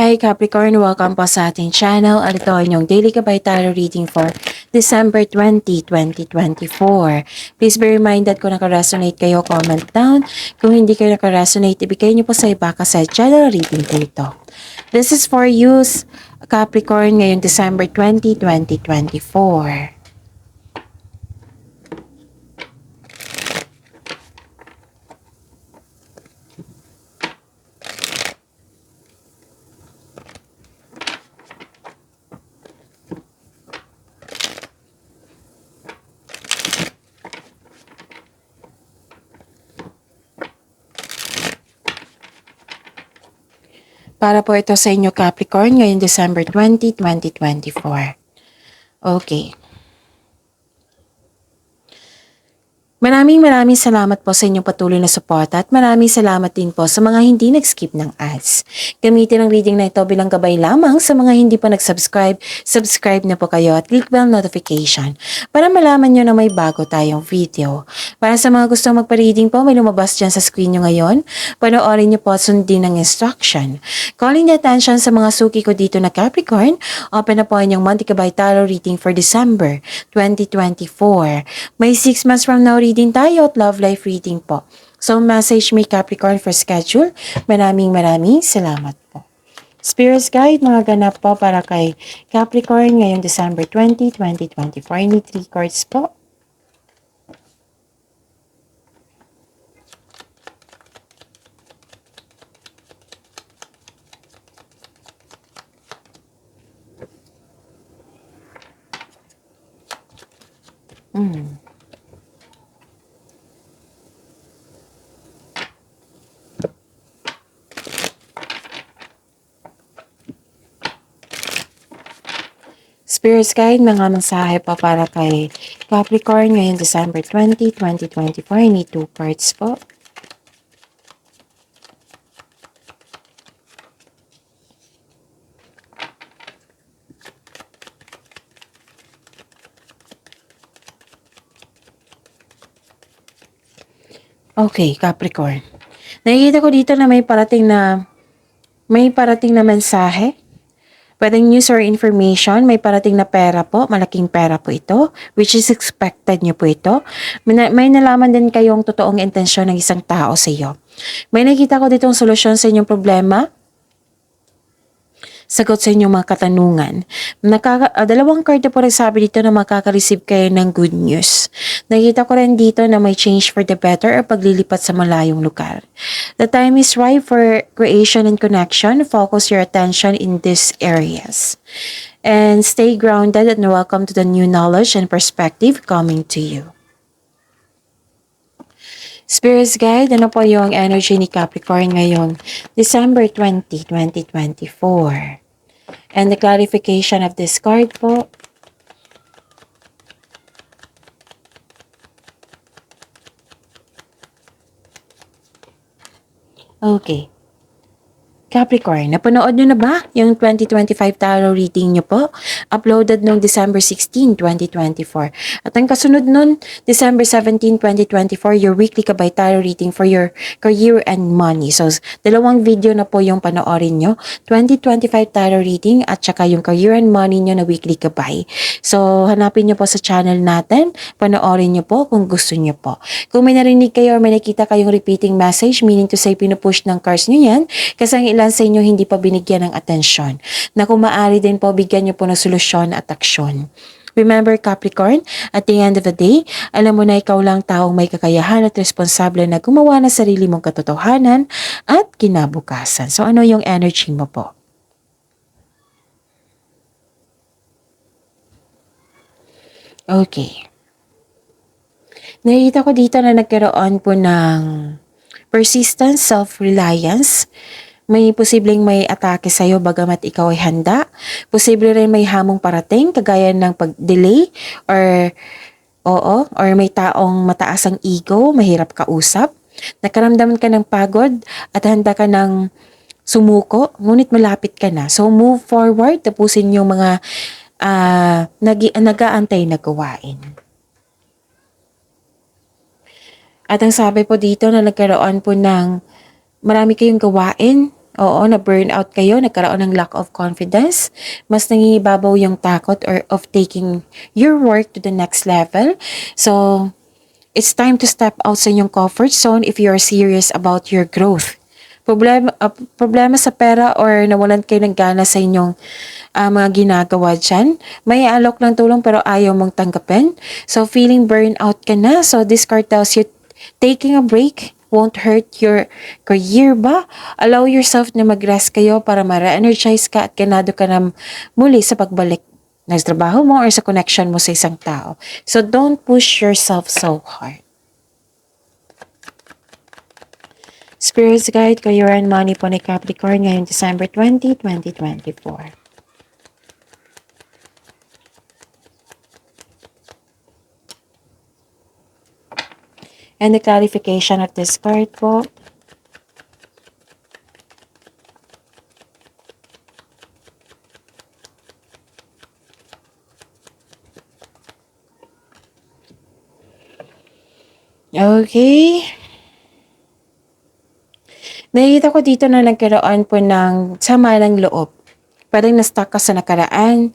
Hi Capricorn, welcome po sa ating channel. At ito ang inyong daily gabay tarot reading for December 20, 2024. Please be reminded kung naka-resonate kayo, comment down. Kung hindi kayo naka-resonate, ibigay niyo po sa iba kasi channel reading po ito. This is for you, Capricorn, ngayong December 20, 2024. Para po ito sa inyo Capricorn ngayong December 20, 2024. Okay. Maraming salamat po sa inyong patuloy na suporta at maraming salamat din po sa mga hindi nag-skip ng ads. Gamitin ang reading na ito bilang gabay lamang sa mga hindi pa nag-subscribe. Subscribe na po kayo at click bell notification para malaman nyo na may bago tayong video. Para sa mga gusto magpa-reading po, may lumabas dyan sa screen nyo ngayon. Panoorin nyo po at sundin ang instruction. Calling the attention sa mga suki ko dito na Capricorn, open na po inyong monthly gabay tarot reading for December 2024. May 6 months from now reading tayo at love life reading po. So message me Capricorn for schedule. Maraming salamat po. Spirits guide, mga ganap po para kay Capricorn ngayong December 20, 2024. I need 3 cards po. Spirits guide, mga mensahe pa para kay Capricorn ngayong December 20, 2024. I need 2 cards po. Okay, Capricorn. Nakikita ko dito na may parating na mensahe. Pwedeng news or information, may parating na pera po, malaking pera po ito, which is expected nyo po ito. May nalaman din kayong totoong intensyon ng isang tao sa iyo. May nakita ko ditong solusyon sa inyong problema, sagot sa inyong mga katanungan. Dalawang card na po nagsabi dito na makaka-receive kayo ng good news. Nakita ko rin dito na may change for the better or paglilipat sa malayong lugar. The time is right for creation and connection. Focus your attention in these areas. And stay grounded and welcome to the new knowledge and perspective coming to you. Spirits guide, ano po yung energy ni Capricorn ngayong December 20, 2024? And the clarification of this card po. Okay. Capricorn, napanood nyo na ba yung 2025 tarot reading nyo po? Uploaded noong December 16, 2024. At ang kasunod nun, December 17, 2024, your weekly gabay tarot reading for your career and money. So, dalawang video na po yung panoorin nyo. 2025 tarot reading at saka yung career and money nyo na weekly gabay. So, hanapin nyo po sa channel natin. Panoorin nyo po kung gusto nyo po. Kung may narinig kayo or may nakita kayong repeating message, meaning to say pinupush ng cards nyo yan, kasi ang ilan sa inyo hindi pa binigyan ng atensyon, na kung maaari din po bigyan nyo po ng solusyon at aksyon. Remember Capricorn, at the end of the day, alam mo na ikaw lang taong may kakayahan at responsable na gumawa ng sarili mong katotohanan at kinabukasan. So ano yung energy mo po? Okay. Nakita ko dito na nagkaroon po ng persistence, self-reliance. May posibleng may atake sa'yo bagamat ikaw ay handa. Posible rin may hamong parating kagaya ng pag-delay or may taong mataas ang ego, mahirap kausap. Nakaramdaman ka ng pagod at handa ka ng sumuko, ngunit malapit ka na. So move forward, tapusin yung mga nag-aantay na gawain. At ang sabi po dito na nagkaroon po ng marami kayong gawain Oo, na-burnout kayo, nagkaroon ng lack of confidence, mas nangingibabaw yung takot or of taking your work to the next level. So, it's time to step out sa inyong comfort zone if you are serious about your growth. Problema sa pera or nawalan kayo ng gana sa inyong mga ginagawa dyan. May alok ng tulong pero ayaw mong tanggapin. So, feeling burnout ka na. So, this card tells you taking a break won't hurt your career ba? Allow yourself na mag-rest kayo para ma-re-energize ka at ganado ka na muli sa pagbalik ng trabaho mo or sa connection mo sa isang tao. So, don't push yourself so hard. Spirit's Guide, Career and Money po ni Capricorn ngayong December 20, 2024. And the clarification of this card po. Okay. Nakikita ko dito na nagkaroon po ng sama ng loob. Parang na-stuck ka sa nakaraan,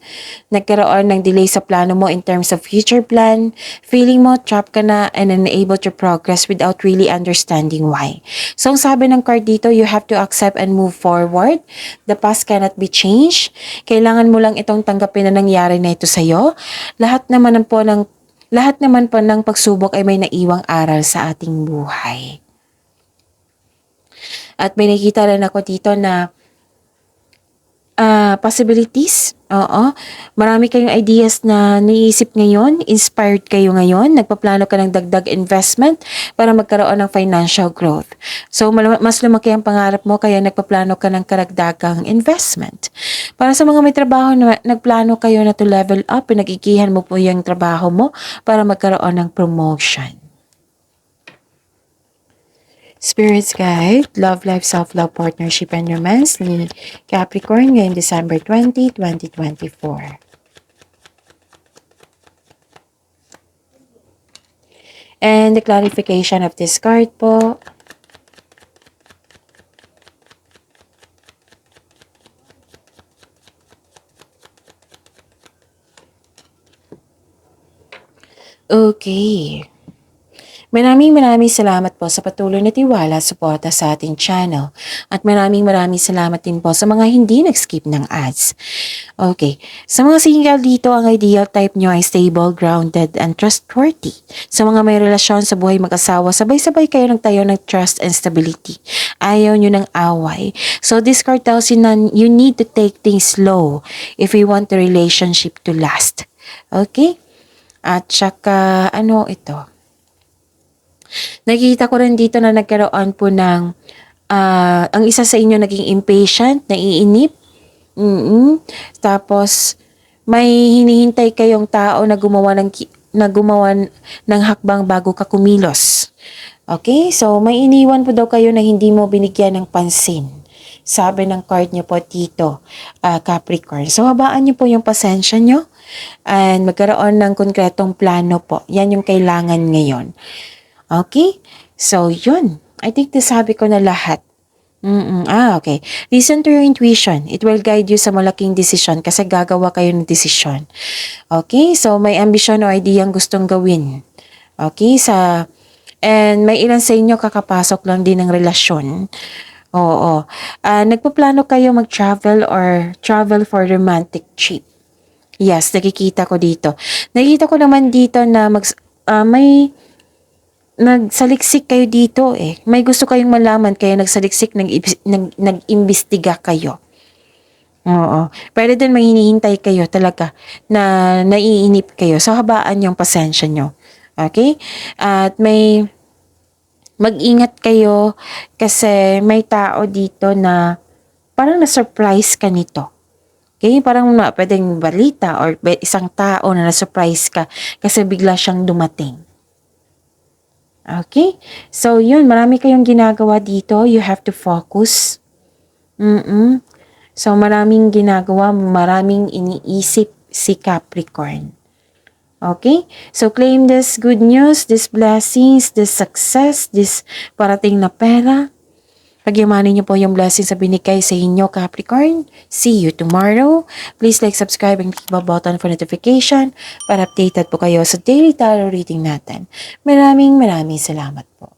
nagkaroon ng delay sa plano mo in terms of future plan, feeling mo trapped ka na and unable to progress without really understanding why. So, ang sabi ng card dito, you have to accept and move forward. The past cannot be changed. Kailangan mo lang itong tanggapin na nangyari na ito sa'yo. Lahat naman po ng pagsubok ay may naiwang aral sa ating buhay. At may nakita rin ako dito na possibilities. Oo. Marami kayong ideas na naiisip ngayon, inspired kayo ngayon, nagpaplano ka ng dagdag investment para magkaroon ng financial growth. So, mas lumaki ang pangarap mo kaya nagpaplano ka ng karagdagang investment. Para sa mga may trabaho na nagplano kayo na to level up, pinag-igihan mo po yung trabaho mo para magkaroon ng promotion. Spirit's Guide, Love Life, Self-Love, Partnership, and Romance ni Capricorn ngayong December 20, 2024. And the clarification of this card po. Okay. Maraming salamat po sa patuloy na tiwala at suporta sa ating channel. At maraming salamat din po sa mga hindi nag-skip ng ads. Okay. Sa mga single dito, ang ideal type nyo ay stable, grounded, and trustworthy. Sa mga may relasyon sa buhay mag-asawa, sabay-sabay kayo ng tayo ng trust and stability. Ayaw nyo ng away. So this card tells you na you need to take things slow if you want the relationship to last. Okay? At saka, ano ito? Nakikita ko rin dito na nagkaroon po ng ang isa sa inyo naging impatient, naiinip. Tapos may hinihintay kayong tao na gumawa ng hakbang bago ka kumilos. Okay? So may iniwan po daw kayo na hindi mo binigyan ng pansin. Sabi ng card niyo po dito, Capricorn. So habaan niyo po yung pasensya niyo and magkaroon ng konkretong plano po. Yan yung kailangan ngayon. Okay? So, yun. I think nasabi ko na lahat. Okay. Listen to your intuition. It will guide you sa malaking desisyon kasi gagawa kayo ng desisyon. Okay? So, may ambisyon o ideyang gustong gawin. Okay? And may ilan sa inyo kakapasok lang din ng relasyon. Oo. Nagpaplano kayo mag-travel or travel for romantic trip. Yes, nakikita ko dito. Nakikita ko naman dito na may nagsaliksik kayo dito eh. May gusto kayong malaman kaya nagsaliksik, nag-imbestiga kayo. Oo. Pero din may hinihintay kayo talaga na naiinip kayo. So, habaan yung pasensya nyo. Okay? At mag-ingat kayo kasi may tao dito na parang na-surprise ka nito. Okay? Parang pwedeng balita or isang tao na na-surprise ka kasi bigla siyang dumating. Okay? So, yun. Marami kayong ginagawa dito. You have to focus. So, maraming ginagawa, maraming iniisip si Capricorn. Okay? So, claim this good news, this blessings, this success, this parating na pera. Pagyamanin niyo po yung blessings sa binigay sa inyo, Capricorn. See you tomorrow. Please like, subscribe, and click the button for notification para updated po kayo sa daily tarot reading natin. Maraming salamat po.